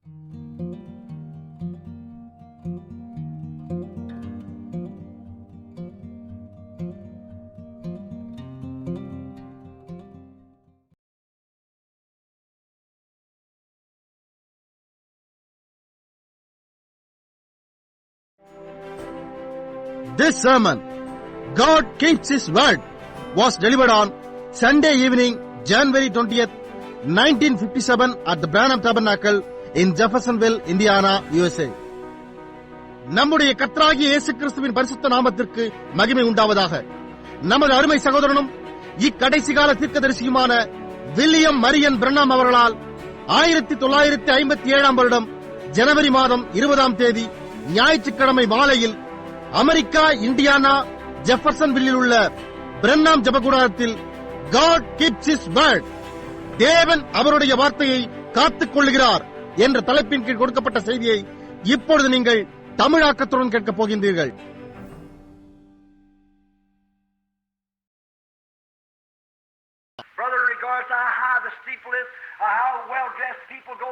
This sermon, God Keeps His Word, was delivered on Sunday evening, January 20th, 1957 at the Branham Tabernacle in Jeffersonville, Indiana, USA. நம்முடைய கர்த்தராகிய இயேசு கிறிஸ்துவின் பரிசுத்த நாமத்திற்கு மகிமை உண்டாவதாக. நமது அருமை சகோதரனும் இக்கடைசி கால தீர்க்கதரிசியுமான வில்லியம் மரியன் பிரணாம் அவர்களால் 1957 வருடம் ஜனவரி மாதம் 20ஆம் தேதி ஞாயிற்றுக்கிழமை மாலையில் அமெரிக்கா, இண்டியானா, ஜெஃபர்சன்வில்லில் உள்ள பிரண்ணாம் ஜெபக்கூடாரத்தில் God Keeps His Word, தேவன் அவருடைய வார்த்தையை காத்துக் கொள்கிறார் என்ற தலைப்பின் கீழ் கொடுக்கப்பட்ட செய்தியை இப்பொழுது நீங்கள் தமிழாக்கத்துடன் கேட்கப் போகின்றீர்கள். Brother, regardless of how high the steeple is, or how well-dressed people go,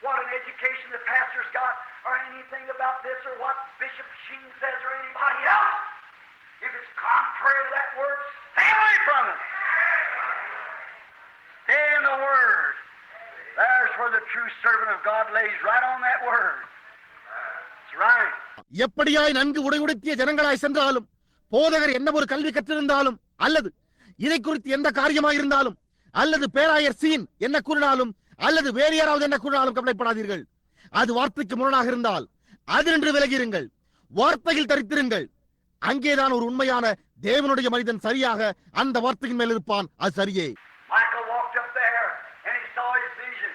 what an education the pastor's got, or anything about this, or what Bishop Sheen says, or anybody else, if it's contrary to that word, stay away from it. Stay in the Word. There's where the true servant of God lays, right on that Word. That's right. எப்படியாய் நன்கு உடையுடுத்திய ஜனங்களாய் சென்றாலும், போதகர் என்ன ஒரு கல்வி கற்றிருந்தாலும், அல்லது இதை குறித்து எந்த காரியமாயிருந்தாலும், அல்லது பேராயர் சீன் என்ன கூறினாலும், அல்லது வேறு யாராவது என்ன கூறினாலும் கவலைப்படாதீர்கள். அது வார்த்தைக்கு முரணாக இருந்தால் அதினின்று விலகிருங்கள், வார்த்தையில் தரித்திருங்கள். அங்கேதான் ஒரு உண்மையான தேவனுடைய மனிதன் சரியாக அந்த வார்த்தையின் மேல் இருப்பான். அது சரியே. Michael walked up there and he saw his vision,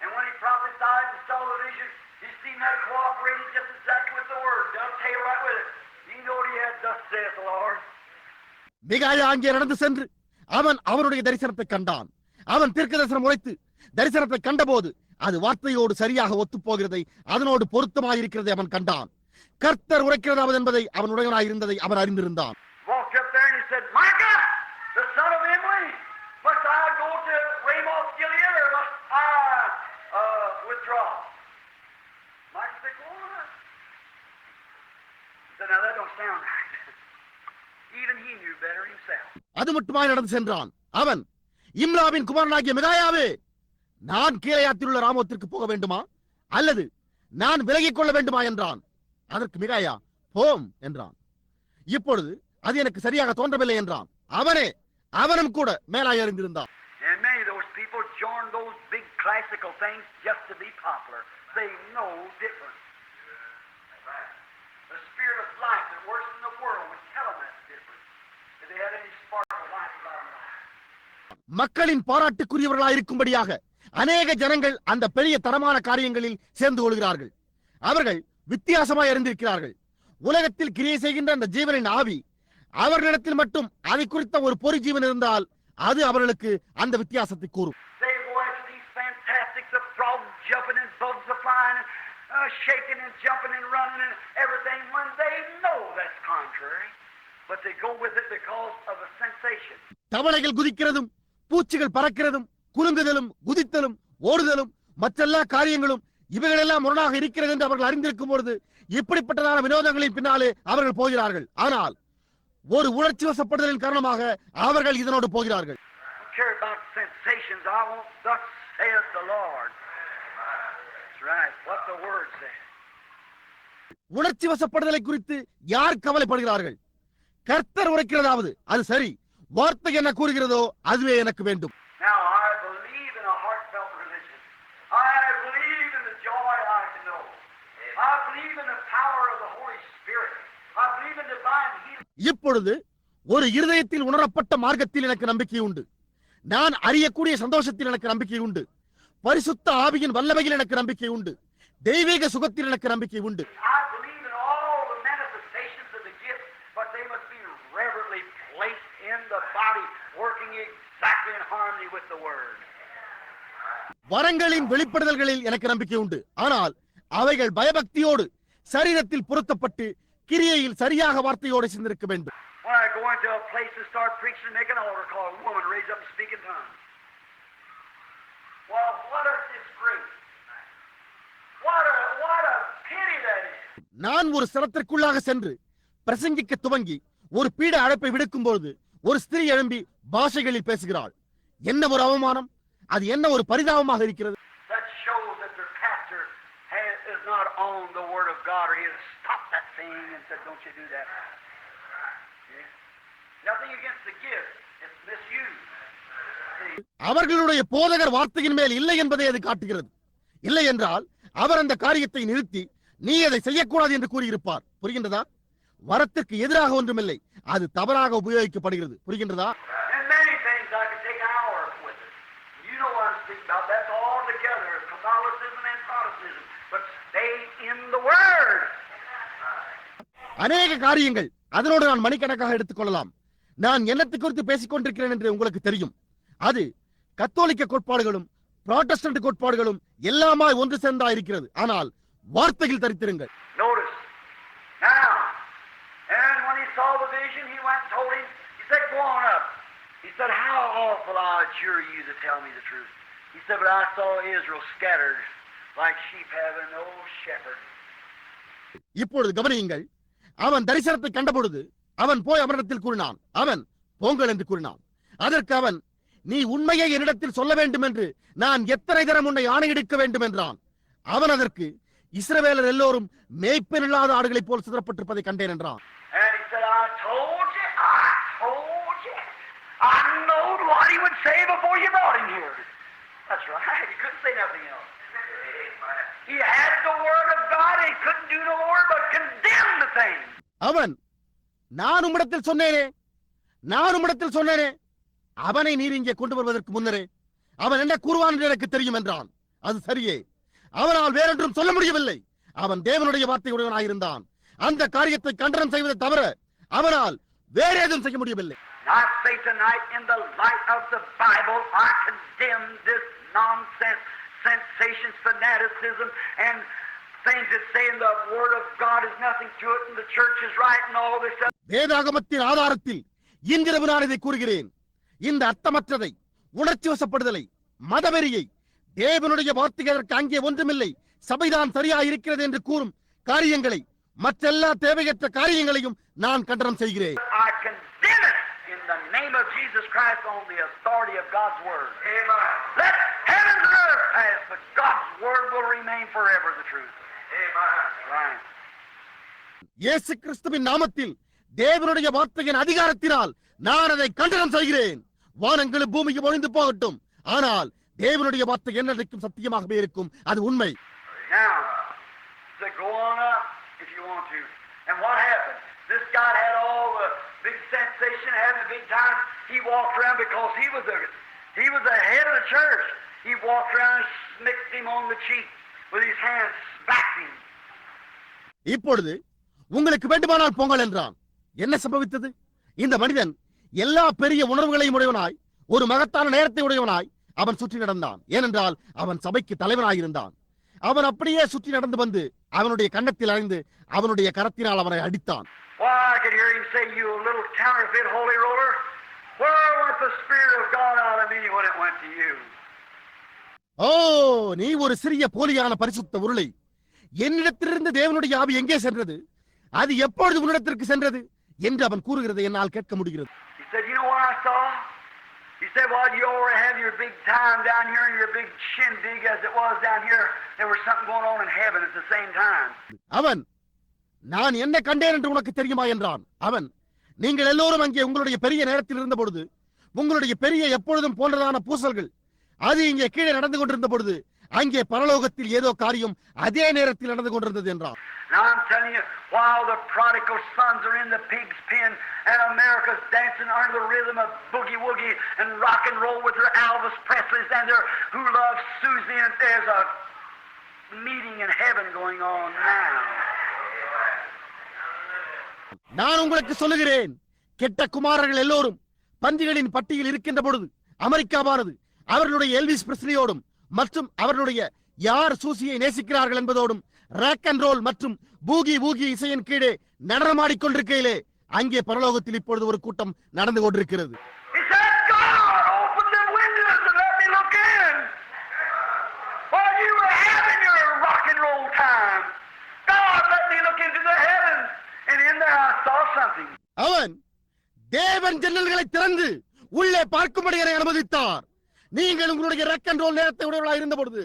and when he prophesied and saw the vision, he seen that cooperating just exactly with the word, dovetail right with it. He knew what he had, thus saith the Lord. மிகாயா அங்கே நடந்து சென்று அவன் அவருடைய தரிசனத்தை கண்டான். அவன் தீர்க்க தரிசனம் உரைத்து தரிசனத்தை கண்டபோது அது வார்த்தையோடு சரியாக ஒத்துப்போகிறதை, அதனோடு பொருத்தமாயிருக்கிறதை அவன் கண்டான். கர்த்தர் உரைக்கிறதாவது என்பதை அவன் உடையவனாயிருந்ததை அவன் அறிந்திருந்தான். Walked up there and he said, Micah, the son of Emily, must I go to Ramoth Gilead or must I withdraw? Micah said, go on. He said, now that don't sound right. Even he knew better himself. அது மட்டுமாய் நடந்து சென்றான். அவன், இம்லாவின் குமாரனாகிய மிகாயாவே, நான் கீலேயாத்தில் உள்ள ராமோத்திற்கு போக வேண்டுமா அல்லது நான் விலகிக் கொள்ள வேண்டுமா என்றான். அதற்கு மிகாயா, போம் என்றான். இப்பொழுது அது எனக்கு சரியாக தோன்றவில்லை என்றான். அவனும் கூட மேலாய் அறிந்திருந்தான். And many of those people joined those big classical things just to be popular. They know different. The spirit of life that works in the world would tell them that's different. If they had any spark of life about them. மக்களின் பாராட்டுக்குரியவர்களாய் இருக்கும்படியாக அநேக ஜனங்கள் அந்த பெரிய தரமான காரியங்களில் சேர்ந்து கொள்கிறார்கள். அவர்கள் வித்தியாசமாய் அறிந்திருக்கிறார்கள். உலகத்தில் கிரியை செய்கின்ற அந்த ஜீவனின் ஆவி அவர்களிடத்தில் மட்டும் அதை குறித்த ஒரு பொறி ஜீவன் இருந்தால் அது அவர்களுக்கு அந்த வித்தியாசத்தை கூறும். Shaking and jumping and running and everything when they know that's contrary, but they go with it because of a sensation. தவளைகள் குதிக்கிறதும், பூச்சிகள் பறக்கிறதும், குலுங்குதலும், குதித்தலும், ஓடுதலும், மற்றெல்லா காரியங்களும் இவைகளெல்லாம் முரணாக இருக்கிறது என்று அவர்கள் அறிந்திருக்கும் பொழுது இப்படிப்பட்டதான வினோதங்களின் பின்னாலே அவர்கள் போகிறார்கள். ஆனால் ஒரு உணர்ச்சி வசப்படுதலின் காரணமாக அவர்கள் இதனோடு போகிறார்கள். உணர்ச்சி வசப்படுதலை குறித்து யார் கவலைப்படுகிறார்கள்? கர்த்தர் உரைக்கிறதாவது அது சரி, வார்த்தை என்ன கூறுகிறதோ அதுவே எனக்கு வேண்டும். இப்பொழுது ஒரு இருதயத்தில் உணரப்பட்ட மார்க்கத்தில் எனக்கு நம்பிக்கை உண்டு. நான் அறியக்கூடிய சந்தோஷத்தில் எனக்கு நம்பிக்கை உண்டு. பரிசுத்த ஆவியின் வல்லமையில் எனக்கு நம்பிக்கை உண்டு. தெய்வீக சுகத்தில் எனக்கு நம்பிக்கை உண்டு. வரங்களின் வெளிப்படுதல்களில் எனக்கு நம்பிக்கை உண்டு. ஆனால் அவைகள் பயபக்தியோடு சரீரத்தில் பொருத்தப்பட்டு கிரியையில் சரியாக வார்த்தையோடு சிந்திருக்க வேண்டும். நான் ஒரு ஸ்தலத்திற்குள்ளாக சென்று பிரசங்கிக்க துவங்கி ஒரு பீட அழைப்பை விடுக்கும் பொழுது ஒரு ஸ்திரீ எழும்பி பாஷைகளில் பேசுகிறாள். என்ன ஒரு அவமானம்! அது என்ன ஒரு பரிதாபமாக இருக்கிறது! That shows that their pastor is not on the word of God, or he has stopped that thing and said, "Don't you do that." Yeah. Nothing against the gift; it's misused. அவர்களுடைய போதகர் வார்த்தையின் மேல் இல்லை என்பதை அது காட்டுகிறது. இல்லை என்றால் அவர் அந்த காரியத்தை நிறுத்தி நீ அதை செய்யக்கூடாது என்று கூறியிருப்பார். புரிகின்றதா? வரத்திற்கு எதிராக ஒன்றுமில்லை, அது தவறாக உபயோகிக்கப்படுகிறது. புரிகின்றதா? அநேக காரியங்கள் அதனோடு நான் மணிக்கணக்காக எடுத்துக் கொள்ளலாம். நான் என்னத்தை குறித்து பேசிக் கொண்டிருக்கிறேன் என்று உங்களுக்கு தெரியும். அது கத்தோலிக்க கோட்பாடுகளும் புராட்டஸ்டன்ட் கோட்பாடுகளும் எல்லாமாய் ஒன்று சேர்ந்தா இருக்கிறது. ஆனால் வார்த்தையில் தரித்திருங்கள். And when he saw the vision, he went and told him, he said, "Go on up." He said, "How awful I adjure you to tell me the truth." He said, "But I saw Israel scattered like sheep having no shepherd." இப்பொழுது கவனியுங்கள். அவன் தரிசனத்தை கண்டபொழுது அவன் போய் அவனிடத்தில் கூறினான். அவன் போங்கள் என்று கூறினான். அதற்கு அவன், நீ உண்மையை என்னிடத்தில் சொல்ல வேண்டும் என்று நான் எத்தனை தரம் உன்னை ஆணையிடுக்க வேண்டும் என்றான். அவன் அதற்கு, இஸ்ரவேலர் எல்லோரும் மேய்ப்பன் இல்லாத ஆடுகளைப் போல் சிதறப்பட்டிருப்பதை கண்டேன் என்றான். அவன், நான் உம்மிடத்தில் சொன்னேனே, அவனை நீர் இங்கே கொண்டு வருவதற்கு முன்னரே அவன் என்ன கூறுவான் என்று எனக்கு தெரியும் என்றான். அது சரியே, அவனால் வேறொன்றும் சொல்ல முடியவில்லை. அவன் தேவனுடைய வார்த்தையுடையவனாயிருந்தான். அந்த காரியத்தை கண்டனம் செய்வதை தவிர அவனால் வேற எதுவும் செய்ய முடியவில்லை. I say tonight, in the light of the Bible, I condemn this nonsense, sensations, fanaticism, and things that say in the Word of God is nothing to it, and the church is right, and all this stuff. வேதாகமத்தின் ஆதாரத்தில் இன்றிரவு நான் இதை கூறுகிறேன். இந்த அர்த்தமற்றதை, உணர்ச்சி வசப்படுதலை, மதவெறியை, தேவனுடைய வார்த்தை அதற்கு அங்கே ஒன்றுமில்லை, சபைதான் சரியா இருக்கிறது என்று கூறும் காரியங்களை, மற்றெல்லா தேவையற்ற காரியங்களையும் நான் கண்டனம் செய்கிறேன். I condemn it in the name of Jesus Christ on the authority of God's word. Amen. Let heaven and earth pass, but God's word will remain forever the truth. Amen. Right. இயேசு கிறிஸ்துவின் நாமத்தில் தேவனுடைய வார்த்தையின் அதிகாரத்தினால் நான் அதை கண்டனம் செய்கிறேன். வானங்களும் பூமியும் ஒழிந்து போகட்டும், ஆனால் தேவனுடைய வார்த்தை என்னைக்கும் சத்தியமாகவே இருக்கும். அது உண்மை. Now, so go on up if you want to. And what happened? This guy had all the big sensation, having a big time. He walked around because he was the head of the church. He walked around and smacked him on the cheek with his hands, smacked him. இப்பொழுது உங்களுக்கு வேண்டுமானால் போங்கள் என்றான். என்ன சம்பவித்தது? இந்த மனிதன் எல்லா பெரிய உணர்வுகளையும் உடையவனாய், ஒரு மகத்தான நேரத்தை உடையவனாய் அவன் சுற்றி நடந்தான். ஏனென்றால் அவன் சபைக்கு தலைவனாயிருந்தான். அவன் அப்படியே சுற்றி நடந்து வந்து அவனுடைய கன்னத்தில் அறைந்து அவனுடைய கரத்தினால் அவனை அடித்தான். ஓ, நீ ஒரு சிறிய போலியான பரிசுத்த உருளை! என்னிடத்திலிருந்து தேவனுடைய ஆவி எங்கே சென்றது? அது எப்பொழுது உன்னிடத்திற்கு சென்றது என்று அவன் கூறுகிறதை என்னால் கேட்க முடிகிறது. He said, "Well, you already have your big time down here and your big shindig as it was down here. There was something going on in heaven at the same time." அவன், நான் என்ன கண்டேன் என்று உனக்கு தெரியுமா என்றான். அவன், நீங்கள் எல்லோரும் அங்கே உங்களுடைய பெரிய நேரத்தில் இருந்த பொழுது, உங்களுடைய பெரிய எப்பொழுதும் போன்றதான பூசல்கள் அது இங்கே கீழே நடந்து கொண்டிருந்த பொழுது, அங்கே பரலோகத்தில் ஏதோ காரியம் அதே நேரத்தில் நடந்து கொண்டிருந்தது என்றான். Now I'm telling you, while the prodigal sons are in the pig's pen and America's dancing under the rhythm of boogie woogie and rock and roll with their Elvis Presleys and their who loves Susie, and there's a meeting in heaven going on now. நான் உங்களுக்கு சொல்லுகிறேன், கெட்ட குமாரர்கள் எல்லோரும் பந்திகளின் பட்டியலில் இருக்கின்ற பொழுது அமெரிக்காவானது அவர்களுடைய எல்விஸ் பிரெஸ்லியோடும் மற்றும் அவர்களுடைய யார் சூசியை நேசிக்கிறார்கள் என்பதோடும் ராக் அண்ட் ரோல் மற்றும் பூகி பூகி இசையின் கீழே நடனமாடிக்கொண்டிருக்கையிலே அங்கே பரலோகத்தில் இப்பொழுது ஒரு கூட்டம் நடந்து கொண்டிருக்கிறது. saw something. அவன் தேவன் ஜன்னல்களை திறந்து உள்ளே பார்க்கும்படி என்னை அனுமதித்தார். நீங்கள் உங்களுடைய ரக் அண்ட் ரோல் நேரத்தை உடையவர்களாக இருந்த பொழுது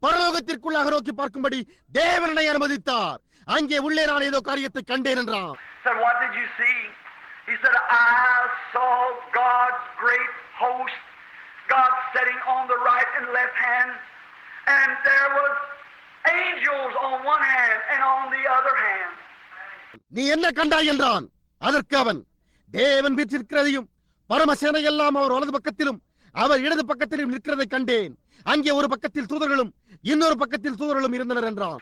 பரலோகத்திற்குள்ளாக நோக்கி பார்க்கும்படி தேவனை அனுமதித்தார். அங்கே உள்ளே நான் ஏதோ காரியத்தை கண்டேன் என்றான். Said, what did you see? He said, I saw God's great host, God sitting on the right and left hand, and there was angels on one hand and on the other hand. நீ என்ன கண்டாய் என்றான். அதற்கு அவன், தேவன் வீற்றிருக்கிறதையும் பரமசேனை எல்லாம் அவர் வலது பக்கத்திலும் அவர் இடது பக்கத்திலும் நிற்கிறதை கண்டேன். அங்கே ஒரு பக்கத்தில் தூதர்களும் இன்னொரு பக்கத்தில் தூதர்களும் இருந்தனர் என்றான்.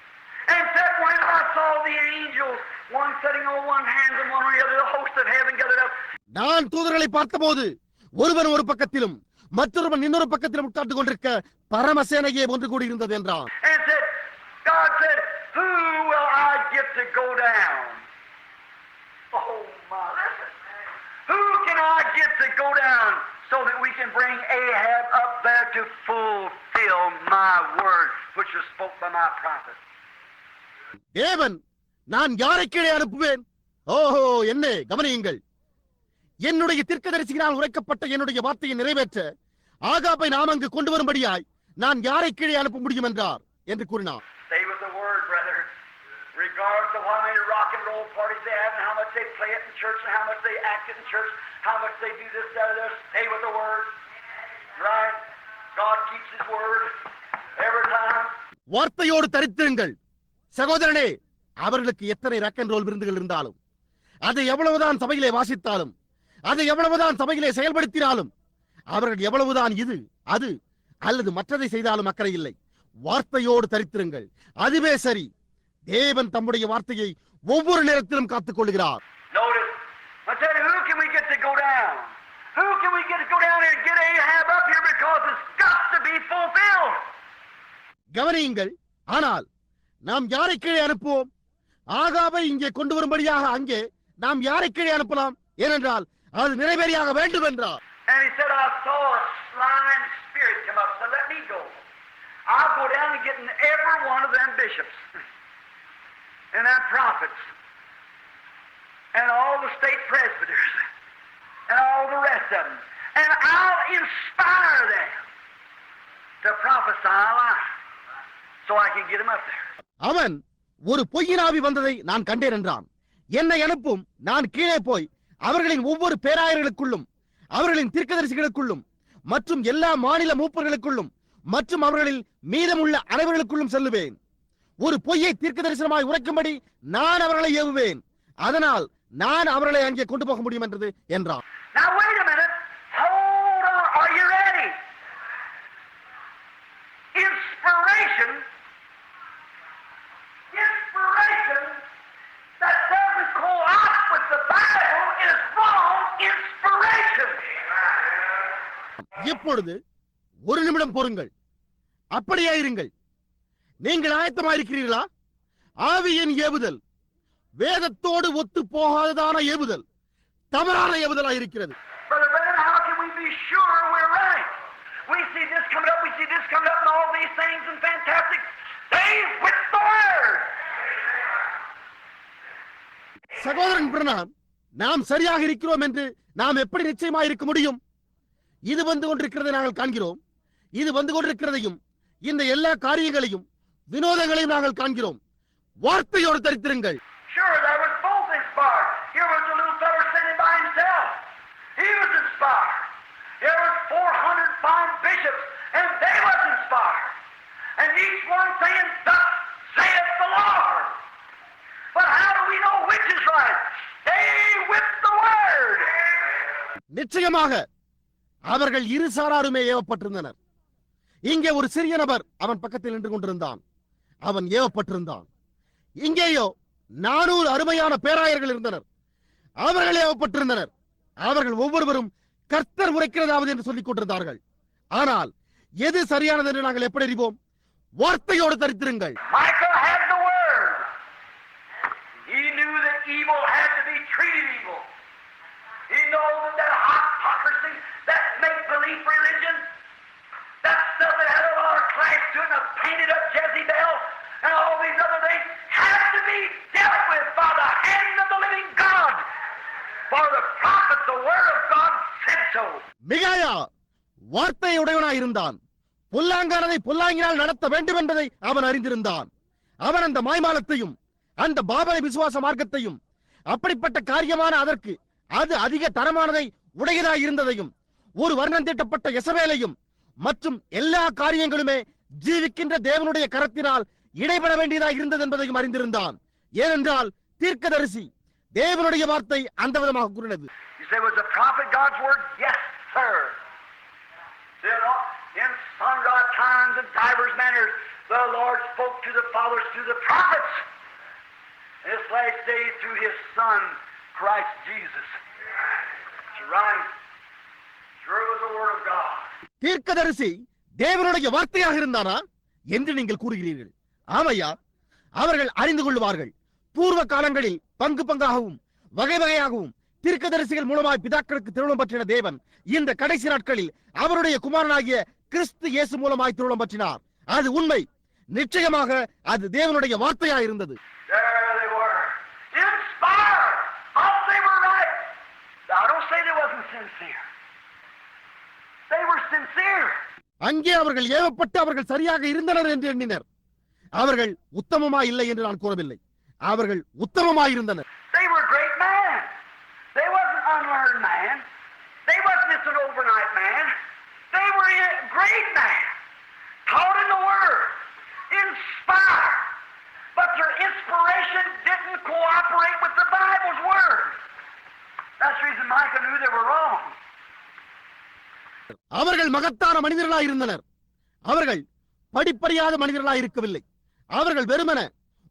And said, when I saw the angels, one sitting on one hand and one on the other, the host of heaven gathered up. நான் தூதர்களை பார்த்தபோது ஒருவன் ஒரு பக்கத்திலும் மற்றொருவன் இன்னொரு பக்கத்திலும் உட்கார்ந்து கொண்டிருக்க பரமசேனையே ஒன்று கூடி இருந்தது என்றான். And said, God said, who will I get to go down? Oh my, listen. Who can I get to go down so that we can bring Ahab up there to fulfill my word, which was spoke by my prophet? தேவன், நான் யாரை கீழே அனுப்புவேன்? ஓஹோ, என்ன கவனியுங்கள். என்னுடைய தீர்க்கதரிசியினால் உரைக்கப்பட்ட என்னுடைய வார்த்தையை நிறைவேற்ற ஆகாபை நாம் அங்கு கொண்டு வரும்படியாய் நான் யாரை கீழே அனுப்ப முடியும் என்றார் என்று கூறினார். Stay with the word, brother. Regardless of how many rock and roll parties they have and how much they play it in church and how much they act it in church, how much they do this, that, or this, stay with the word. Right? God keeps his word every time. வார்த்தையோடு தரித்திருங்கள். சகோதரனே, அவர்களுக்கு எத்தனை rock and roll விருந்துகள் இருந்தாலும், அதை எவ்வளவுதான் சபையிலே வாசித்தாலும், அதை எவ்வளவுதான் சபையிலே செயல்படுத்தினாலும், அவர்கள் எவ்வளவுதான் இது அது அல்லது மற்றதை செய்தாலும் அக்கறை இல்லை. வார்த்தையோடு தரித்திருங்கள். அதுவே சரி. தேவன் தம்முடைய வார்த்தையை ஒவ்வொரு நேரத்திலும் காத்துக் கொள்கிறார். Notice, I tell you, who can we get to go down? Who can we get to go down and get Ahab up here because it's got to be fulfilled? கவனியுங்கள். ஆனால் நாம் யாரை கீழே அனுப்புவோம்? ஆகாபை இங்கே கொண்டு வரும்படியாக அங்கே நாம் யாரை கீழே அனுப்பலாம்? ஏனென்றால் அது நிறைவேறியாக வேண்டும் என்றார். And he said, I saw a lying spirit come up, so let me go. I'll go down and get in every one of them bishops and them prophets and all the state presbyters and all the rest of them, and I'll inspire them to prophesy a lie so I can get them up there. அவன் ஒரு பொய்யினாவி வந்ததை நான் கண்டேன் என்றான். என்னை அனுப்பும். நான் கீழே போய் அவர்களின் ஒவ்வொரு பேராயர்களுக்குள்ளும் அவர்களின் தீர்க்கதரிசிகளுக்குள்ளும் மற்றும் எல்லா மாநில மூப்பர்களுக்குள்ளும் மற்றும் அவர்களில் மீதமுள்ள அனைவர்களுக்குள்ளும் செல்லுவேன். ஒரு பொய்யை தீர்க்கதரிசனமாய் உரைக்கும்படி நான் அவர்களை ஏவுவேன். அதனால் நான் அவர்களை அங்கே கொண்டு போக முடியும் என்றது என்றான். Now wait a minute. Hold on. Are you ready? Inspiration that doesn't co-opt with the Bible is wrong inspiration. இப்பொழுது ஒரு நிமிடம் பொறுங்கள். அப்படியே இருங்கள். நீங்கள் ஆயத்தமாயிருக்கிறீர்களா? ஆவியின் ஏவுதல் வேதத்தோடு ஒத்து போகாததான ஏவுதல் தவறான ஏவுதலாக இருக்கிறது. Brother Brennan, how can we be sure we're right? We see this coming up, we see this coming up, and all these things and fantastic. Stay with the word. சகோதரன் பிரணாம், நாம் சரியாக இருக்கிறோம் என்று நாம் எப்படி நிச்சயமாக இருக்க முடியும்? இது வந்து கொண்டிருக்கிறதை நாங்கள் காண்கிறோம். இது வந்து கொண்டிருக்கிறதையும் இந்த எல்லா காரியங்களையும் வினோதங்களையும் நாங்கள் காண்கிறோம். வார்த்தையோடு தரித்திருங்கள். Sure, there was both inspired. Here was a little fellow sitting by himself. He was inspired. There was 400 fine bishops, and they was inspired. And each one saying, thus saith the Lord. But how do we know which is right? Stay with the word. நிச்சயமாக அவர்கள் இரு சாராருமே ஏவப்பட்டிருந்தனர். இங்கே ஒரு சிறிய நபர் அவன் பக்கத்தில் நின்று கொண்டிருந்தான். அவன் ஏவப்பட்டிருந்தான். இங்கேயோ 400 அருமையான பேராயர்கள் இருந்தனர். அவர்கள் ஏவப்பட்டிருந்தனர். அவர்கள் ஒவ்வொருவரும் கர்த்தர் உரைக்கிறதாவது என்று சொல்லிக் கொண்டிருந்தார்கள். ஆனால் எது சரியானது என்று நாங்கள் எப்படி அறிவோம்? வார்த்தையோடு தரித்திருங்கள். Michael had the word. He knew that evil had to be treated evil. He knew that hypocrisy, that make-believe religion, that stuff that had a lot of class to it and painted up Jezebel and all these other things had to be dealt with by the hand of the living God. so. மிகாயா வார்த்தை உடையவனாய் இருந்தான். பொல்லாங்கானதை பொல்லாங்கினால் நடத்த வேண்டும் என்பதை அவன் அறிந்திருந்தான். அவன் அந்த மாய்மாலத்தையும் அந்த பாபலை விசுவாச மார்க்கத்தையும் அப்படிப்பட்ட காரியமான அதற்கு அது அதிக தரமானதை உடையதாய் இருந்ததையும் ஒரு வர்ணம் தீட்டப்பட்ட எசபேலையும் மற்றும் எல்லா காரியங்களுமே ஜீவிக்கின்ற தேவனுடைய கரத்தினால் இடைபெற வேண்டியதாக இருந்தது என்பதையும் அறிந்திருந்தான். ஏனென்றால் தீர்க்கதரிசி தேவனுடைய வார்த்தை அந்த விதமாக கூறினது. You say, was the prophet God's word? Yes, sir. In sundry times and divers manners, the Lord spoke to the fathers through the prophets. In this last day through His Son, Christ Jesus. That's right. Sure was the word of God. தீர்க்கதரிசி தேவனுடைய வார்த்தையாக இருந்தானா என்று நீங்கள் கூறுகிறீர்கள். ஆமையா, அவர்கள் அறிந்து கொள்வார்கள். பூர்வ காலங்களில் பங்கு பங்காகவும் வகை வகையாகவும் தீர்க்கதரிசிகள் மூலமாய் பிதாக்களுக்கு திருமணம் பற்றின தேவன் இந்த கடைசி நாட்களில் அவருடைய குமாரனாகிய கிறிஸ்து இயேசு மூலமாய் திருமணம் பற்றினார். அது உண்மை. நிச்சயமாக அது தேவனுடைய வார்த்தையாக இருந்தது. அங்கே அவர்கள் ஏவப்பட்டு அவர்கள் சரியாக இருந்தனர் என்று எண்ணினர். அவர்கள் உத்தமமாய் இல்லை என்று நான் கூறவில்லை. அவர்கள் உத்தமமாய் இருந்தனர். They were great men. They wasn't unlearned man. They wasn't just an overnight man. They were a great man. Taught in the Word. Inspired. But their inspiration didn't cooperate with the Bible's Word. That's the reason Micah knew they were wrong. அவர்கள் மகத்தான மனிதர்களாய் இருந்தனர். அவர்கள் படிப்பறியாத மனிதர்களாய் இருக்கவில்லை. அவர்கள் வெறுமன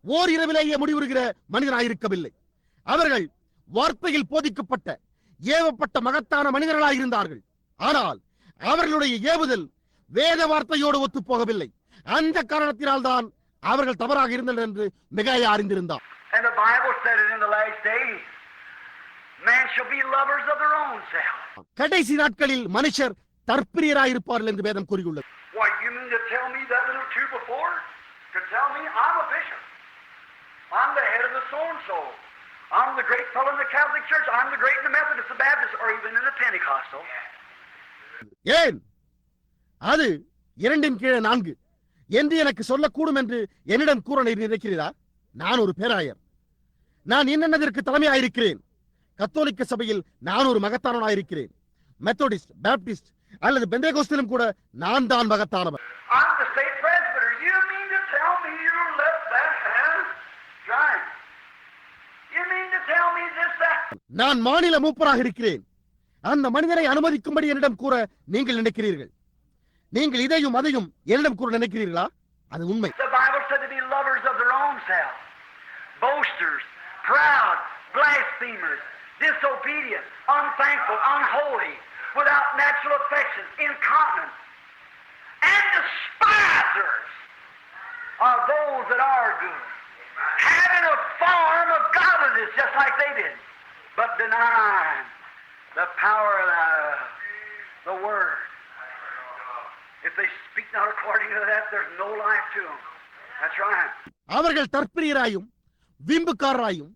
ஓர் இரவிலேயே முடிவுறுகிற மனிதனாய் இருக்கவில்லை. அவர்கள் வார்த்தையில் போதிக்கப்பட்ட ஏவப்பட்ட மகத்தான மனிதர்களாய் இருந்தார்கள். ஆனால் அவர்களுடைய ஏவுதல் வேத வார்த்தையோடு ஒத்து போகவில்லை. அந்த காரணத்தினால் தான் அவர்கள் தவறாக இருந்தனர் என்று மிகாயா அறிந்திருந்தார். And the Bible said it in the last days. Man shall be lovers of their own self. கடைசி நாட்களில் மனுஷர் தற்பிரியராய் இருப்பார்கள் என்று வேதம் கூறியுள்ளது. What you mean to tell me that little two before? To tell me I'm a bishop. I'm the head of the so-and-so. I'm the great fellow in the Catholic Church. I'm the great in the Methodist, the Baptist, or even in the Pentecostal. ஏன் அது 2:4 என்று எனக்கு சொல்லக்கூடும் என்று என்னிடம் கூற நினைக்கிறீரா? நான் ஒரு பேராயர். நான் என்னென்னதற்கு தலைமையாயிருக்கிறேன். கத்தோலிக்க சபையில் நான் ஒரு மகத்தானவனாயிருக்கிறேன். மெத்தோடிஸ்ட், பாப்டிஸ்ட் அல்லது பெந்தேகோஸ்திலும் கூட நான் தான் மகத்தானவன். I'm the state presbyter. You mean to tell me you let that happen? Right. You mean to tell me this that? நான் மாநில மூப்பராக இருக்கிறேன். அந்த மனிதனை அனுமதிக்கும்படி என்னிடம் கூற நீங்கள் நினைக்கிறீர்கள். நீங்கள் இதையும் அதையும் என்னிடம் கூற நினைக்கிறீர்களா? அது உண்மை. The Bible said to be lovers of their own self, boasters, proud, blasphemers, disobedient, unthankful, unholy, without natural affection, incontinent, and despisers of those that are good, having a form of godliness just like they did, but denying the power of the Word. If they speak not according to that, there's no life to them. That's right. அவர்கள் தற்பிரியராயும் விம்புக்காரராயும்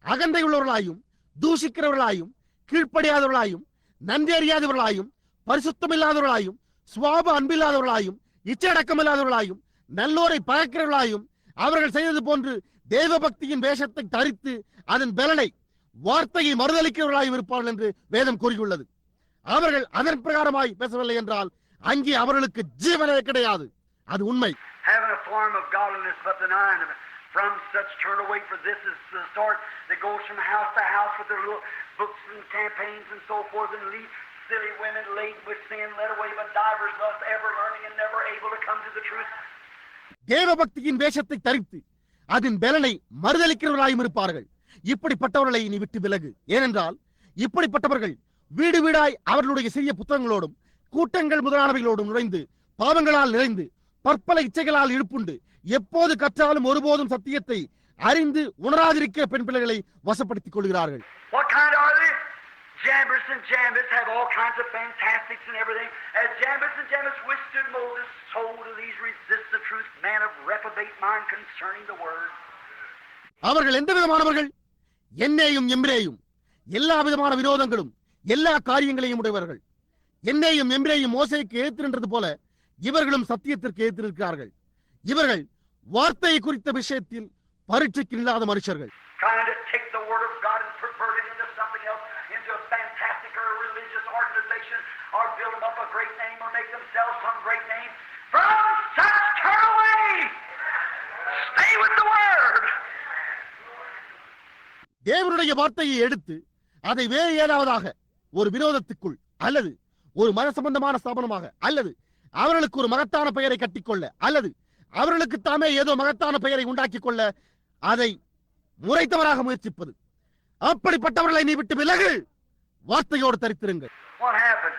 அகந்தை உள்ளவர்களாயும் தூஷிக்கிறவர்களாயும் கீழ்ப்படியாதவர்களாயும் நன்றி அறியாதவர்களாயும் பரிசுத்தமில்லாதவர்களாயும் சுவாப அன்பில்லாதவர்களாயும் இச்சையடக்கமில்லாதவர்களாயும் நல்லோரை பகைக்கிறவர்களாயும் அவர்கள் செய்தது போன்று தேவபக்தியின் வேஷத்தை தரித்து அதன் பலனை வார்த்தையை மறுதளிக்கிறவர்களாயும் இருப்பார்கள் என்று வேதம் கூறியுள்ளது. அவர்கள் அதன் பிரகாரமாய் பேசவில்லை என்றால் அங்கே அவர்களுக்கு ஜீவனே கிடையாது. அது உண்மை. Having a form of godliness but denying it. From such turn away, for this is the sort that goes from house to house with their little books and campaigns and so forth, and lead silly women laden with sin, led away by divers lust, ever learning and never able to come to the truth. தேவபக்தியின் வேஷத்தை தரித்து அதன் பலனை மறுதளிக்கிறவர்களாயும் இருப்பார்கள். இப்படிப்பட்டவர்களை நீ விட்டு விலகு. ஏனென்றால் இப்படிப்பட்டவர்கள் வீடு வீடாய் அவர்களுடைய சிறிய புத்தகங்களோடும் கூட்டங்கள் முதலானவைகளோடும் நுழைந்து பாவங்களால் நிறைந்து பற்பல இச்சைகளால் இழுப்புண்டு எப்போது கற்றாலும் ஒருபோதும் சத்தியத்தை அறிந்து உணராதிருக்கிற பெண் பிள்ளைகளை வசப்படுத்திக் கொள்கிறார்கள். What kind are they? Jambres and Jambres have all kinds of fantastics and everything. As Jambres and Jambres withstood Moses, so do these resist the truth, man of reprobate mind concerning the word. அவர்கள் எந்த விதமானவர்கள்? என்னேயும் எம்ரேயும் எல்லா விதமான விரோதங்களும் எல்லா காரியங்களையும் உடையவர்கள். என்னையும் எம்பிரையும் மோசேக்கு எதிர்த்து நின்றது போல இவர்களும் சத்தியத்திற்கு எதிர்த்து நிற்கிறார்கள். இவர்கள் வார்த்தையை குறித்த விஷயத்தில் பரீட்சைக்கு இல்லாத மனுஷர்கள். Trying to take the word of God and pervert it into something else, into a fantastic or a religious organization, or build them up a great name or make themselves some great name. From such turn away. Stay with the word. தேவனுடைய வார்த்தையை எடுத்து அதை வேறு ஏதாவதாக ஒரு விரோதத்துக்குள் அல்லது ஒரு மத சம்பந்தமான ஸ்தாபனமாக அல்லது அவர்களுக்கு ஒரு மகத்தான பெயரை கட்டிக்கொள்ள அல்லது அவர்களுக்கு தாமே ஏதோ மகத்தான பெயரை உண்டாக்கிக் கொள்ள அதை முறைத்தவராக முயற்சிப்பது. அப்படிப்பட்டவர்களை நீ விட்டு விலகு, வார்த்தையோடு தரித்திருங்கள். What happened?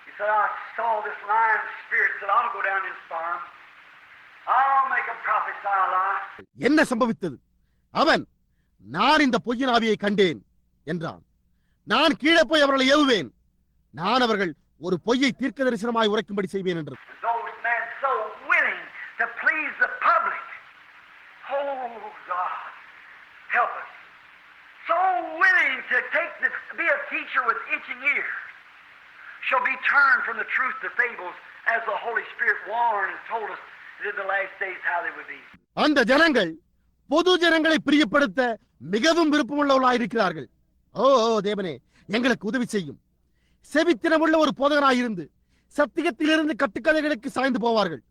He said, I saw this lying spirit that I'll go down and spar him. I'll make him prophesy a lie. என்ன சம்பவித்தது? அவன், நான் இந்த பொய்யின் ஆவியை கண்டேன் என்றான். நான் கீழே போய் அவர்களை ஏவுவேன். நான் அவர்கள் ஒரு பொய்யை தீர்க்க தரிசனமாய் உரைக்கும்படி செய்வேன் என்று. Those men so willing to please the public. Oh God, help us. So willing to be a teacher with itching ears shall be turned from the truth to fables, as the Holy Spirit warned and told us that in the last days how they would be. அந்த ஜனங்கள் பொது ஜனங்களை பிரியப்படுத்த மிகவும் விருப்பமுள்ளவர்களாய் இருக்கிறார்கள். ஓ தேவனே, எங்களுக்கு உதவி செய்யும். செவித்தினமுள்ள ஒரு போதகராயிருந்து சத்தியத்திலிருந்து கட்டுக்கதைகளுக்கு சாய்ந்து போவார்கள்.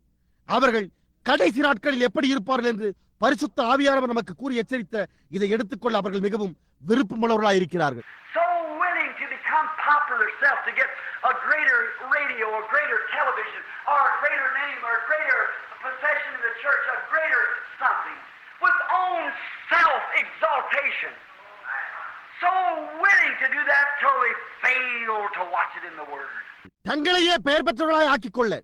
அவர்கள் கடைசி நாட்களில் எப்படி இருப்பார்கள் என்று பரிசுத்த ஆவியானவர் நமக்கு கூறி எச்சரித்த இதை எடுத்துக்கொள்ள அவர்கள் மிகவும் விருப்பமுள்ளவர்களாய் இருக்கிறார்கள். So willing to become popular self, to get a greater radio, a greater television, or a greater name, or a greater possession in the church, a greater something, with own self-exaltation. So willing to do that till they fail to watch it in the Word. தங்களையே பெயர் பெற்றவர்களாய் ஆக்கிக்கொள்ள,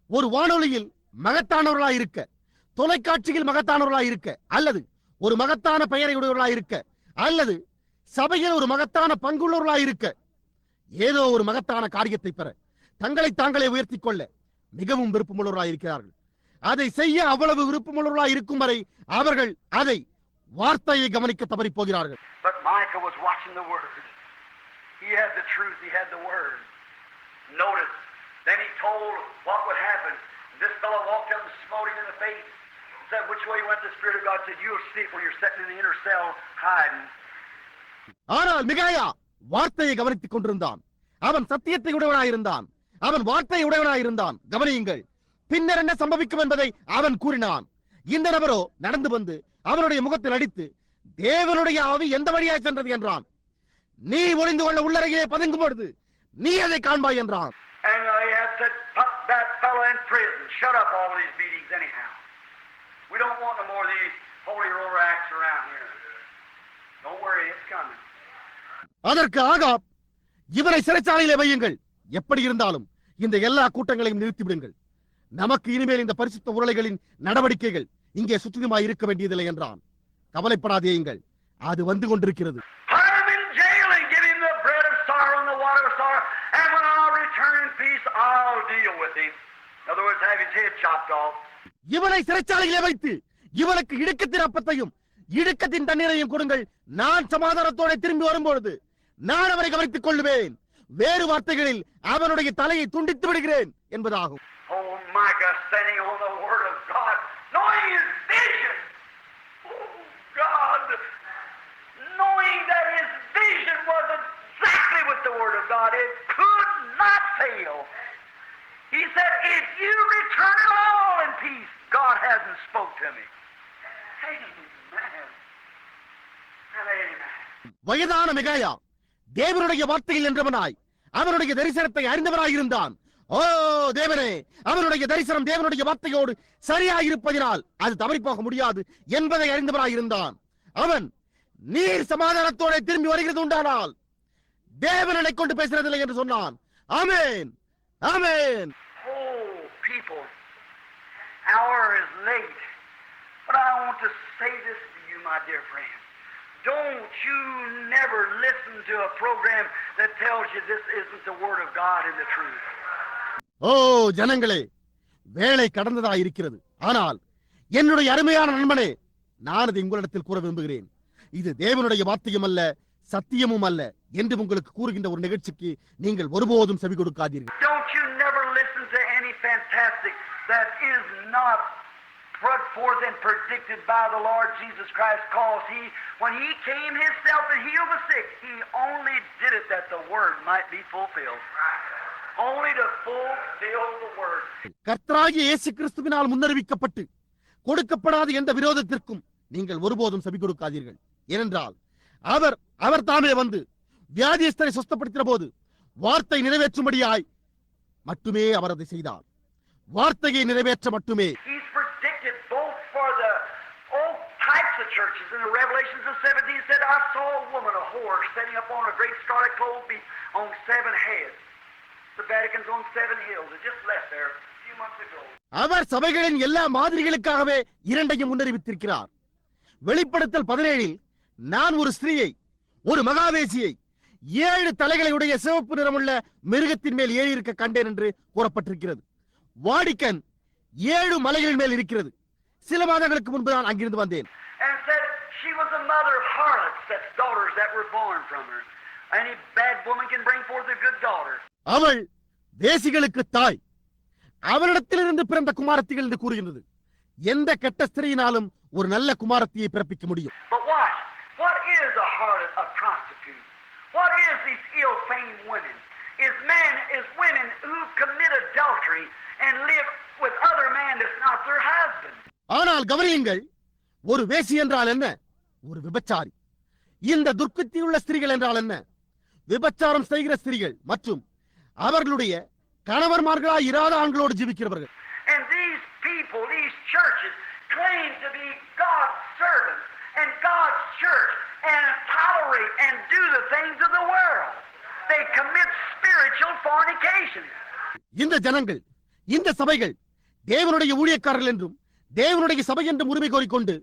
ஒரு வானொலியில் மகத்தானவர்களாய் இருக்க, தொலைக்காட்சியில் மகத்தானவர்களாய் இருக்க, அல்லது ஒரு மகத்தான பெயரை உடையவர்களாய் இருக்க, அல்லது சபையில் ஒரு மகத்தான பங்குள்ளவர்களாய் இருக்க, ஏதோ ஒரு மகத்தான காரியத்தை பெற தங்களை தாங்களே உயர்த்திக் கொள்ள மிகவும் விருப்பமுள்ளவர்களாய் இருக்கிறார்கள். அதை செய்ய அவ்வளவு விருப்பமுள்ளவர்களாய் இருக்கும் வரை அவர்கள் அதை வார்த்தையை கவனிக்க தவறி போகிறார்கள். But Micah was watching the word. He had the truth, he had the word. Notice, then he told what would happen. This fellow walked up and smote him in the face. Said, which way went the Spirit of God? Said, you'll sleep when you're sitting in the inner cell hiding. ஆனால் மிகாயா வார்த்தையை கவனித்துக் கொண்டிருந்தான். அவன் சத்தியத்தை உடையவனாயிருந்தான். அவன் வார்த்தையை உடையவனாயிருந்தான். கவனியுங்கள், பின்னர் என்ன சம்பவிக்கும் என்பதை அவன் கூறினான். இந்த நபரோ நடந்து வந்து அவனுடைய முகத்தில் அடித்து, தேவனுடைய ஆவி எந்த வழியாய் சென்றது என்றான். நீ ஒளிந்து கொள்ள உள்ளறையிலே பதுங்கும் பொழுது நீ அதை காண்பாய் என்றான். And he had said, put that fellow in prison. Shut up all these beatings anyhow. We don't want no more of these holy roller acts around here. Don't worry, it's coming. அதற்கு Ahab, இவரை சிறைச்சாலையிலே வையுங்கள், எப்படி இருந்தாலும் இந்த எல்லா கூட்டங்களையும் நிறுத்திவிடுங்கள். நமக்கு இனிமேல் இந்த பரிசுத்த உருளைகளின் நடவடிக்கைகள் இங்கே சுற்றிலுமாய் இருக்க வேண்டியதில்லை என்றான். கவலைப்படாதேயுங்கள், அது வந்து கொண்டிருக்கிறது. Put him in jail and give him the bread of sorrow and the water of sorrow, and when I'll return in peace, I'll deal with him. In other words, have his head chopped off. இவனை சிறைச்சாலையிலே வைத்து இவனுக்கு இடுக்கத்தின் அப்பத்தையும் இடுக்கத்தின் தண்ணீரையும் கொடுங்கள். நான் சமாதானத்தோட திரும்பி வரும்பொழுது நான் அவனை கவனித்துக் கொள்ளுவேன். வேறு வார்த்தைகளில் அவனுடைய தலையை துண்டித்து விடுகிறேன் என்பதாகும். Oh, Micah standing on the word of God, knowing his vision. Oh, God, knowing that his vision was exactly with the word of God. It could not fail. He said, if you return at all in peace, God hasn't spoke to me. Amen. Amen. வயதான மிகாயா தேவனுடைய வார்த்தையில் என்றவனாய் அவனுடைய தரிசனத்தை அறிந்தவனாயிருந்தான். ஓ தேவனே, அவனுடைய தரிசனம் தேவனுடைய வார்த்தையோடு சரியாயிருப்பதினால் அது தவறி போக முடியாது என்பதை அறிந்தவனாயிருந்தான். அவன், நீர் சமாதானத்தோட திரும்பி வருகிறது உண்டானால் தேவனை கொண்டு பேசுறதில்லை என்று சொன்னான். ஆமென், ஆமென். Oh, people, hour is late, but I want to say this to you, my dear friend. Don't you never listen to a program that tells you this isn't the word of God and the truth. ஓ ஜனங்களே, வேலை கடந்ததாக இருக்கிறது. ஆனால் என்னுடைய அருமையான நண்பனே, நான் அதை உங்களிடத்தில் கூற விரும்புகிறேன். இது தேவனுடைய வார்த்தையும் அல்ல, சத்தியமும் அல்ல என்று உங்களுக்கு கூறுகின்ற ஒரு நிகழ்ச்சிக்கு நீங்கள் ஒருபோதும் செவி கொடுக்காதீர்கள். Don't you never listen to any fantastic that is not brought forth and predicted by the Lord Jesus Christ, cause when he came himself and healed the sick, he only did it that the word might be fulfilled. Only to fulfill the word. கர்த்தராகிய இயேசு கிறிஸ்துவினால் முன்னறிவிக்கப்பட்டு கொடுக்கப்படாத எந்த விரோதத்திற்கும் நீங்கள் ஒருபோதும் செவி கொடுக்காதீர்கள். ஏனென்றால் அவர் தாமே வந்து வியாதியஸ்தரை சுஸ்தப்படுத்தின போது வார்த்தை நிறைவேற்றும்படியாய் மட்டுமே அவர் அதை செய்தார். வார்த்தையை நிறைவேற்ற மட்டுமே. He's predicted both for the old types of churches. In the Revelations of 17 said, I saw a woman, a whore, setting up on a great scarlet cloth on 7 heads. The Vatican's on 7 hills. It just left there a few months ago. அவர் சபைகளின் எல்லா மாதிரிகளுக்காகவே இரண்டையும் முன்னறிவித்திருக்கிறார். வெளிப்படுத்தல் 17 நான் ஒரு ஸ்திரீயை, ஒரு மகாவேசியை 7 தலைகளை உடைய சிவப்பு நிறமுள்ள மிருகத்தின் மேல் ஏறி இருக்க கண்டேன் என்று கூறப்பட்டிருக்கிறது. வாடிக்கன் 7 மலைகளின் மேல் இருக்கிறது. சில மாதங்களுக்கு முன்பு நான் அங்கிருந்து வந்தேன். And said she was a mother of harlots, that's daughters that were born from her. Any bad woman can bring forth a good daughter. அவள் வேசிகளுக்கு தாய், அவளிடத்திலிருந்து பிறந்த குமாரத்திகள் என்று கூறுகின்றது. எந்த கெட்ட ஸ்திரீயினாலும் ஒரு நல்ல குமாரத்தியை பிறப்பிக்க முடியும். But what is a harlot, a prostitute? What is these ill-famed women? Is women who commit adultery and live with other men that's not their husband. ஆனால் கவனியுங்கள், ஒரு வேசி என்றால் என்ன? ஒரு விபச்சாரி. இந்த துர்க்கத்தியுள்ள ஸ்திரீகள் என்றால் என்ன? விபச்சாரம் செய்கிற ஸ்திரீகள் மற்றும் அவர்களுடைய கணவர்மார்களாய் இராத ஆண்களோடு ஜீவிக்கிறவர்கள். And these people, these churches claim to be God's servants and God's church and tolerate and do the things of the world. They commit spiritual fornication. இந்த ஜனங்கள், இந்த சபைகள் தேவனுடைய ஊழியக்காரர்கள் என்றும் தேவனுடைய சபை என்றும் உரிமை கோரிக்கொண்டு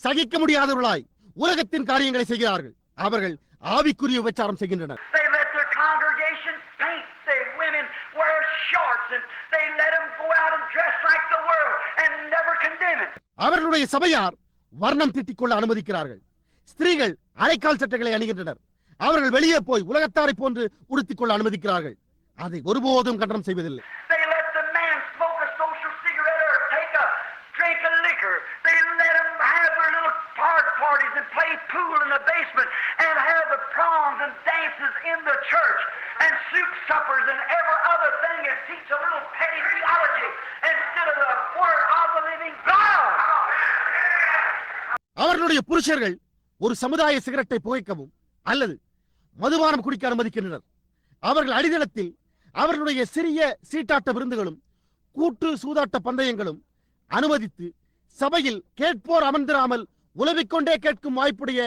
சகிக்க முடியாதவர்களாய் உலகத்தின் காரியங்களை செய்கிறார்கள். அவர்கள் ஆவிக்குரிய விபச்சாரம் செய்கின்றனர். They let their congregation paint their women wear shorts and they let them go out and dress like the world and never condemn it. அவர்களுடைய சபையார் வர்ணம் தீட்டிக் கொள்ள அனுமதிக்கிறார்கள். ஸ்திரீகள் அரைக்கால் சட்டைகளை அணிகின்றனர். அவர்கள் வெளியே போய் உலகத்தாரை போன்று உடுத்திக் கொள்ள அனுமதிக்கிறார்கள். அதை ஒருபோதும் கண்டனம் செய்வதில்லை. They let the man smoke a social cigarette or drink a liquor. They let them have their little parties and play pool in the basement and have the proms and dances in the church and soup suppers and every other thing and teach a little petty theology instead of the word of the living God. அவர்களுடைய புருஷர்கள் ஒரு சமுதாய சிகரெட்டை புகைக்கவும் அல்லது மதுபானம் குடிக்க அனுமதிக்கின்றனர். அவர்கள் அடித்தளத்தில் அவர்களுடைய சிறிய சீட்டாட்ட விருந்துகளும் கூட்டு சூதாட்ட பந்தயங்களும் அனுமதித்து சபையில் கேட்போர் அமர்ந்திராமல் உலவிக்கொண்டே கேட்கும் வாய்ப்புடைய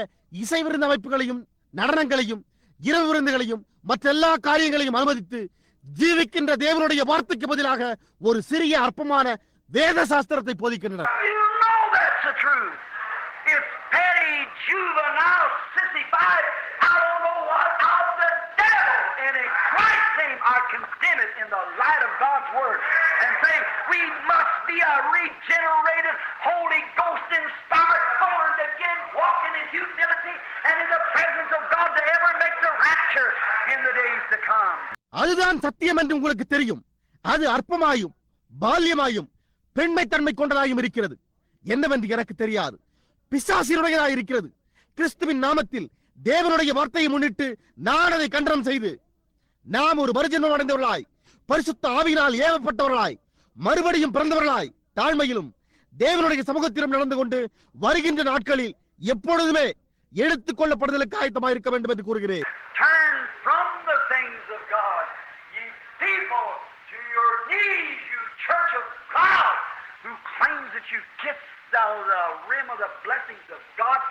இசை விருந்து அமைப்புகளையும் நடனங்களையும் இரவு விருந்துகளையும் மற்றெல்லா காரியங்களையும் அனுமதித்து ஜீவிக்கின்ற தேவனுடைய வார்த்தைக்கு பதிலாக ஒரு சிறிய அற்பமான வேத சாஸ்திரத்தை போதிக்கின்றனர். It's petty, juvenile, sissified, I don't know what, of the devil. And in Christ's name, I condemn it in the light of God's word and say we must be a regenerated, Holy Ghost-inspired, born again, walking in humility and in the presence of God to ever make the rapture in the days to come. அதுதான் சத்தியம் என்று உங்களுக்கு தெரியும். அது அற்பமாயும் பால்யமாயும் பெண்மைத்தன்மை கொண்டதாயும் இருக்கிறது. என்னவென்று எனக்கு தெரியாது. பிசாசினுடையதாக இருக்கிறது. கிறிஸ்துவின் நாமத்தில் தேவனுடைய வார்த்தையை முன்னிட்டு நான் அதை கண்டனம் செய்து நாம் ஒரு மறுஜன்மம் அடைந்தவர்களாய் பரிசுத்த ஆவியினால் ஏவப்பட்டவர்களாய் மறுபடியும் பிறந்தவர்களாய் தாழ்மையிலும் தேவனுடைய சமூகத்திலும் நடந்து கொண்டு வருகின்ற நாட்களில் எப்பொழுதுமே எடுத்துக் கொள்ளப்படுதலுக்கு ஆயத்தமாக இருக்க வேண்டும் என்று கூறுகிறேன். Turn from the things of God, ye people, to your knees, you church of God, who claims that you kiss the rim of the blessings of God.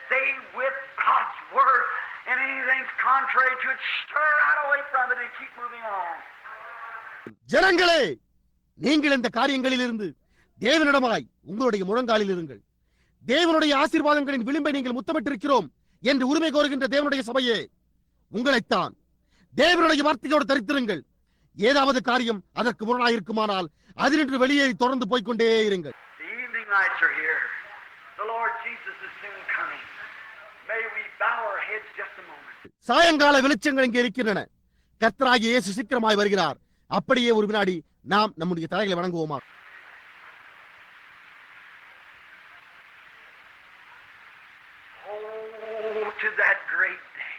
Stay with God's word, and anything's contrary to it, stir right away from it and keep moving on. ஜனங்களே, நீங்கள் இந்த காரியங்களில் இருந்து தேவனிடமாய் உங்களுடைய முழங்காலில் இருங்கள். தேவனுடைய ஆசீர்வாதங்களின் விளிம்பை நீங்கள் முத்தமிட்டிருக்கிறோம் என்று உரிமை கோருகின்ற தேவனுடைய சபையே, உங்களைத்தான் தேவனுடைய வார்த்தையோடு தரித்திருங்கள். ஏதாவது காரியம் அதற்கு முரணாயிருக்குமானால் அதினின்று வெளியே தொடர்ந்து போய்கொண்டே இருங்கள். The evening lights are here. The Lord Jesus is soon coming. May we bow our heads just a moment. சாயங்கால வெளிச்சங்கள் இங்கே இருக்கின்றன. கர்த்தராகிய இயேசு சீக்கிரமாய் வருகிறார். அப்படியே ஒரு வினாடி நாம் நம்முடைய தலைகளை வணங்குவோமா? Oh, to that great day.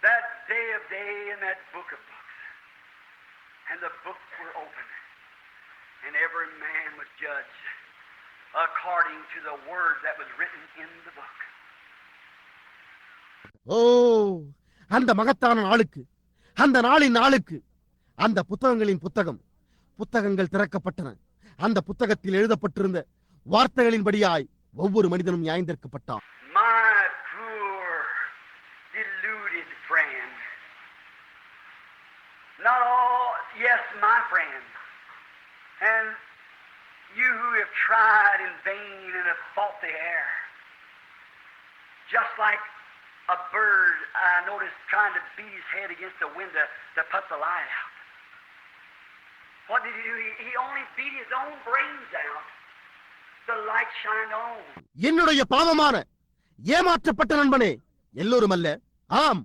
That day of day in that book of books. And the books were opened. And every man was judged according to the word that was written in the book. ஓ, அந்த மகத்தான நாளுக்கு, அந்த நாளின் நாளுக்கு, அந்த புத்தகங்களின் புத்தகங்கள் திறக்கப்பட்டன. அந்த புத்தகத்தில் எழுதப்பட்டிருந்த வார்த்தைகளின்படியாய் ஒவ்வொரு மனிதனும் நியாயந்தீர்க்கப்பட்டான். My poor deluded friend. Not all, yes, my friend. And you who have tried in vain and have fought the air. Just like a bird, I noticed, trying to beat his head against the window to put the light out. What did he do? He only beat his own brains out. The light shined on. என்னுடைய பாவமான ஏமாற்றப்பட்ட நண்பனே, எல்லோரும் அல்ல, ஆம்,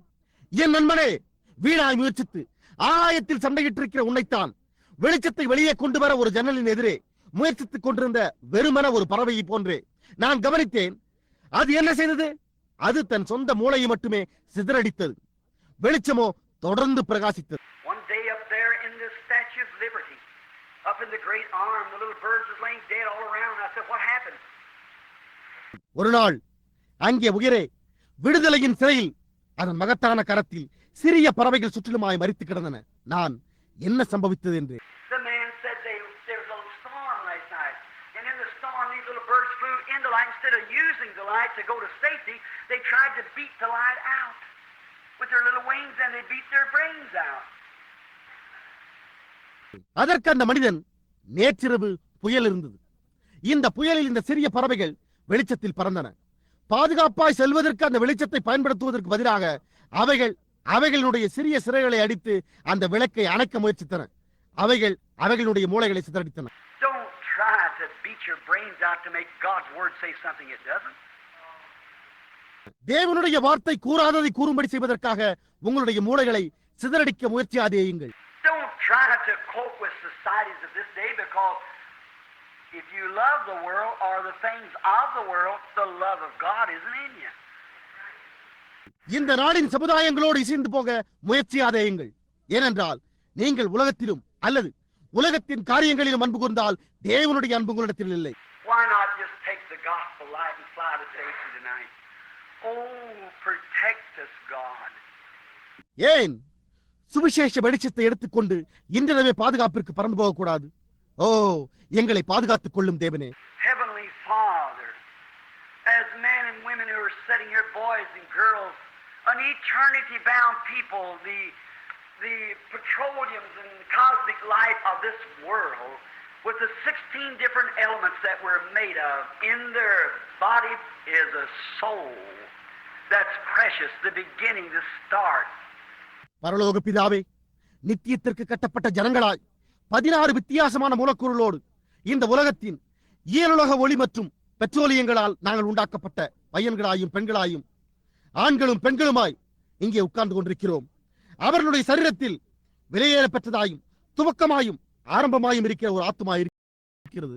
என் நண்பனே, வீணாய் முயற்சித்து ஆகாயத்தில் சண்டையிட்டிருக்கிற உன்னைத்தான் வெளிச்சத்தை வெளியே கொண்டு வர ஒரு ஜன்னலின் எதிரே முயற்சித்துக் கொண்டிருந்த வெறுமன ஒரு பறவையை போன்றே நான் கவனித்தேன். அது என்ன செய்தது? அது தன் சொந்த மூளையை மட்டுமே சிதறடித்தது. வெளிச்சமோ தொடர்ந்து பிரகாசித்தது. One day up there in the Statue of Liberty, up in the great arm, the little birds was laying dead all around. I said, what happened? ஒரு நாள் அங்கே உயரே விடுதலையின் சிறையில் அதன் மகத்தான கரத்தில் சிறிய பறவைகள் சுற்றிலுமாய் மரித்து கிடந்தன. நான் என்ன சம்பவித்தது என்று. The man said there was a storm last night, and in the storm these little birds flew in the light. Instead of using the light to go to safety, they tried to beat the light out with their little wings, and they beat their brains out. அதற்கு அந்த மனிதன், நேற்றிரவு புயல் இருந்தது. இந்த புயலில் இந்த சிறிய பறவைகள் வெளிச்சத்தில் பறந்தன. பாதுகாப்பாய் செல்வதற்கு அந்த வெளிச்சத்தை பயன்படுத்துவதற்கு பதிலாக அவைகளுடைய சிறிய சிறைகளை அடித்து அந்த விளக்கை அணைக்க முயற்சித்தன. அவைகளுடைய மூளைகளை சிதறடித்தன. Don't try to beat your brains out to make God's word say something it doesn't. தேவனுடைய வார்த்தை கூறாததை கூறும்படி செய்வதற்காக உங்களுடைய மூளைகளை சிதறடிக்க முயற்சியாதேயுங்கள். Don't try to cope with societies of this day, because if you love the world or the things of the world, the love of God isn't in you. இந்த நாளின் சமுதாயங்களோடு இசைந்து போக முயற்சியாதேயுங்கள். ஏனென்றால் நீங்கள் உலகத்திலும் அல்லது உலகத்தின் காரியங்களிலும் அன்பு கூர்ந்தால் தேவனுடைய அன்பு உங்களிடத்தில் இல்லை. Why not just take the gospel light and fly to safety tonight? Oh, protect us, God. ஏன் சுவிசேஷ வெளிச்சத்தை எடுத்துக்கொண்டு இன்றிரவே பாதுகாப்பிற்கு பறந்து போகக்கூடாது? ஓ, எங்களை பாதுகாத்துக் கொள்ளும் தேவனே. Heavenly Father, as men and women who are sitting here, boys and girls, an eternity-bound people, the petroleums and cosmic life of this world, with the 16 different elements that we're made of, in their body is a soul that's precious, the beginning, the start. பரலோக பிதாவே, நித்தியத்திற்கு கட்டப்பட்ட ஜனங்களாய் 16 வித்தியாசமான மூலக்கூறுகளோடு இந்த உலகத்தின் இயலுலக ஒளி மற்றும் பெட்ரோலியங்களால் நாங்கள் உண்டாக்கப்பட்ட பையன்களாயும் பெண்களாயும் ஆண்களும் பெண்களுமாய் இங்கே உட்கார்ந்து கொண்டிருக்கிறோம். அவர்களுடைய சரீரத்தில் விலையேற பெற்றதாயும் துவக்கமாயும் ஆரம்பமாயும் இருக்கிற ஒரு ஆத்மா இருக்கிறது.